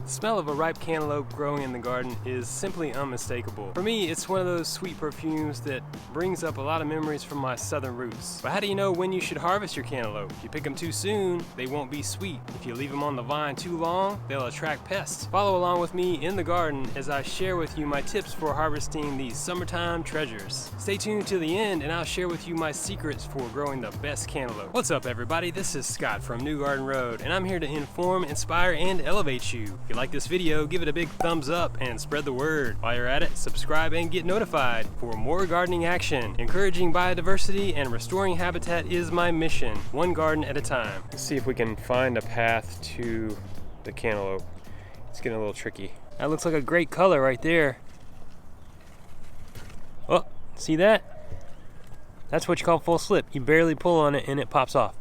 The smell of a ripe cantaloupe growing in the garden is simply unmistakable. For me, it's one of those sweet perfumes that brings up a lot of memories from my southern roots. But how do you know when you should harvest your cantaloupe? If you pick them too soon, they won't be sweet. If you leave them on the vine too long, they'll attract pests. Follow along with me in the garden as I share with you my tips for harvesting these summertime treasures. Stay tuned to the end and I'll share with you my secrets for growing the best cantaloupe. What's up everybody, this is Scott from New Garden Road and I'm here to inform, inspire, and elevate you. If you like this video, give it a big thumbs up and spread the word. While you're at it, subscribe and get notified for more gardening action. Encouraging biodiversity and restoring habitat is my mission, one garden at a time. Let's see if we can find a path to the cantaloupe. It's getting a little tricky. That looks like a great color right there. Oh, see that? That's what you call full slip. You barely pull on it and it pops off.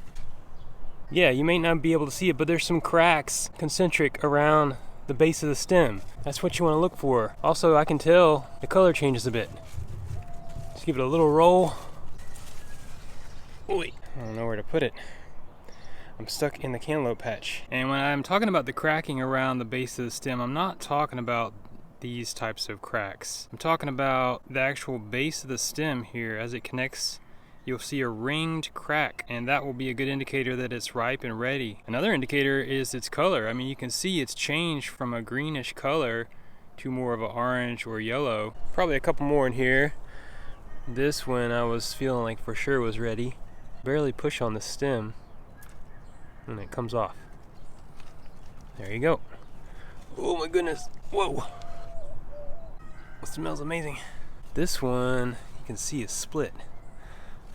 Yeah, you may not be able to see it, but there's some cracks concentric around the base of the stem. That's what you want to look for. Also, I can tell the color changes a bit. Just give it a little roll. Wait, I don't know where to put it. I'm stuck in the cantaloupe patch. And when I'm talking about the cracking around the base of the stem, I'm not talking about these types of cracks. I'm talking about the actual base of the stem here. As it connects, you'll see a ringed crack, and that will be a good indicator that it's ripe and ready. Another indicator is its color. I mean, you can see it's changed from a greenish color to more of an orange or yellow. Probably a couple more in here. This one I was feeling like for sure was ready. Barely push on the stem and it comes off. There you go. Oh my goodness, whoa. It smells amazing. This one, you can see is split.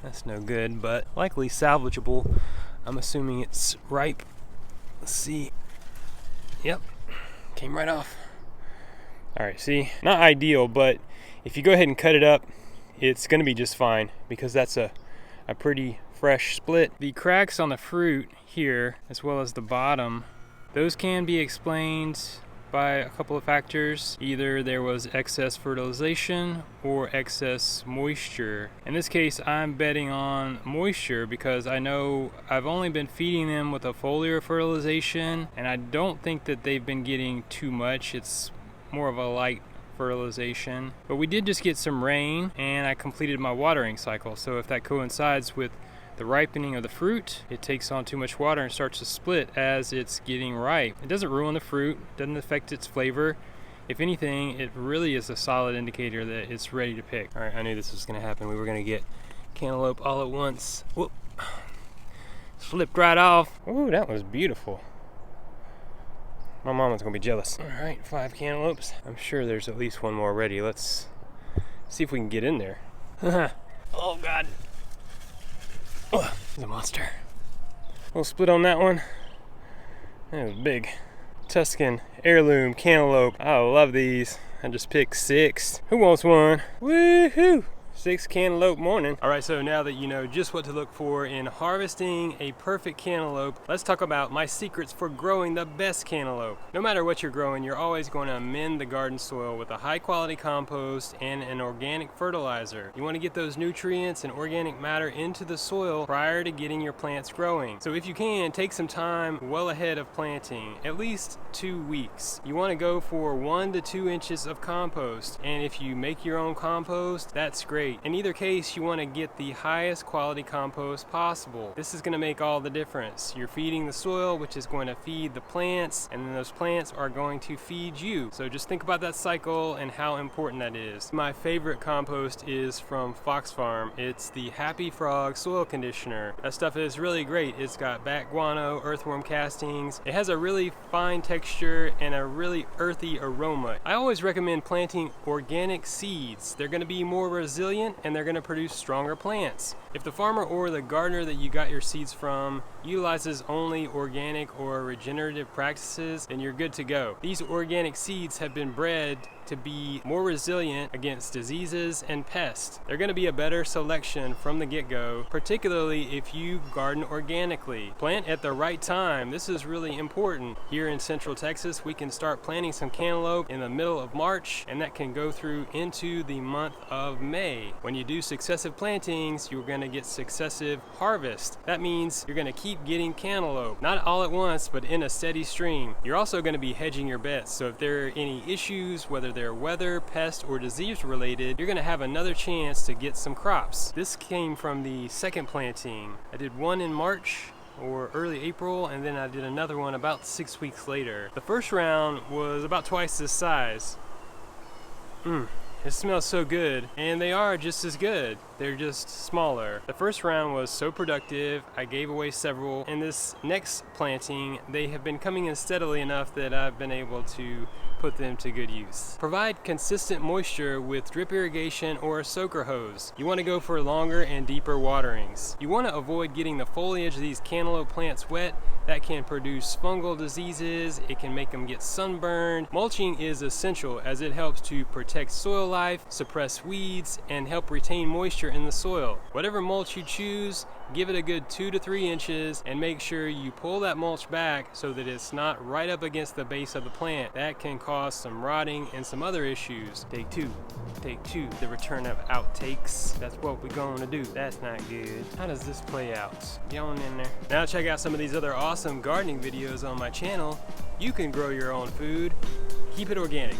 That's no good, but likely salvageable. I'm assuming it's ripe. Let's see. Yep, came right off. All right, see, not ideal, but if you go ahead and cut it up, it's gonna be just fine because that's a pretty fresh split. The cracks on the fruit here, as well as the bottom, those can be explained by a couple of factors. Either there was excess fertilization or excess moisture. In this case, I'm betting on moisture because I know I've only been feeding them with a foliar fertilization and I don't think that they've been getting too much. It's more of a light fertilization. But we did just get some rain and I completed my watering cycle. So if that coincides with the ripening of the fruit, it takes on too much water and starts to split as it's getting ripe. It doesn't ruin the fruit, doesn't affect its flavor. If anything, it really is a solid indicator that it's ready to pick. All right, I knew this was gonna happen. We were gonna get cantaloupe all at once. Whoop, slipped right off. Ooh, that was beautiful. My mama's gonna be jealous. All right, 5 cantaloupes. I'm sure there's at least one more ready. Let's see if we can get in there. Oh God. Oh, it's a monster. A little split on that one. That was big. Tuscan heirloom cantaloupe. I love these. I just picked 6. Who wants one? Woohoo! 6 cantaloupe morning. All right, so now that you know just what to look for in harvesting a perfect cantaloupe, let's talk about my secrets for growing the best cantaloupe. No matter what you're growing, you're always going to amend the garden soil with a high quality compost and an organic fertilizer. You want to get those nutrients and organic matter into the soil prior to getting your plants growing. So if you can, take some time well ahead of planting, at least 2 weeks. You want to go for 1 to 2 inches of compost, and if you make your own compost, that's great. In either case, you want to get the highest quality compost possible. This is going to make all the difference. You're feeding the soil, which is going to feed the plants, and then those plants are going to feed you. So just think about that cycle and how important that is. My favorite compost is from Fox Farm. It's the Happy Frog soil conditioner. That stuff is really great. It's got bat guano, earthworm castings. It has a really fine texture and a really earthy aroma. I always recommend planting organic seeds. They're going to be more resilient and they're going to produce stronger plants. If the farmer or the gardener that you got your seeds from utilizes only organic or regenerative practices, then you're good to go. These organic seeds have been bred to be more resilient against diseases and pests. They're going to be a better selection from the get-go, particularly if you garden organically. Plant at the right time. This is really important. Here in Central Texas, we can start planting some cantaloupe in the middle of March, and that can go through into the month of May. When you do successive plantings, you're going to get successive harvest. That means you're going to keep keep getting cantaloupe. Not all at once, but in a steady stream. You're also going to be hedging your bets, so if there are any issues, whether they're weather, pest, or disease related, you're going to have another chance to get some crops. This came from the second planting. I did one in March or early April, and then I did another one about 6 weeks later. The first round was about twice this size. It smells so good, and they are just as good. They're just smaller. The first round was so productive, I gave away several. In this next planting, they have been coming in steadily enough that I've been able to put them to good use. Provide consistent moisture with drip irrigation or a soaker hose. You want to go for longer and deeper waterings. You want to avoid getting the foliage of these cantaloupe plants wet. That can produce fungal diseases, it can make them get sunburned. Mulching is essential as it helps to protect soil life, suppress weeds, and help retain moisture in the soil. Whatever mulch you choose, give it a good 2 to 3 inches and make sure you pull that mulch back so that it's not right up against the base of the plant. That can cause some rotting and some other issues. Take two, the return of outtakes. That's what we're gonna do. That's not good. How does this play out? Get on in there. Now check out some of these other awesome gardening videos on my channel. You can grow your own food. Keep it organic.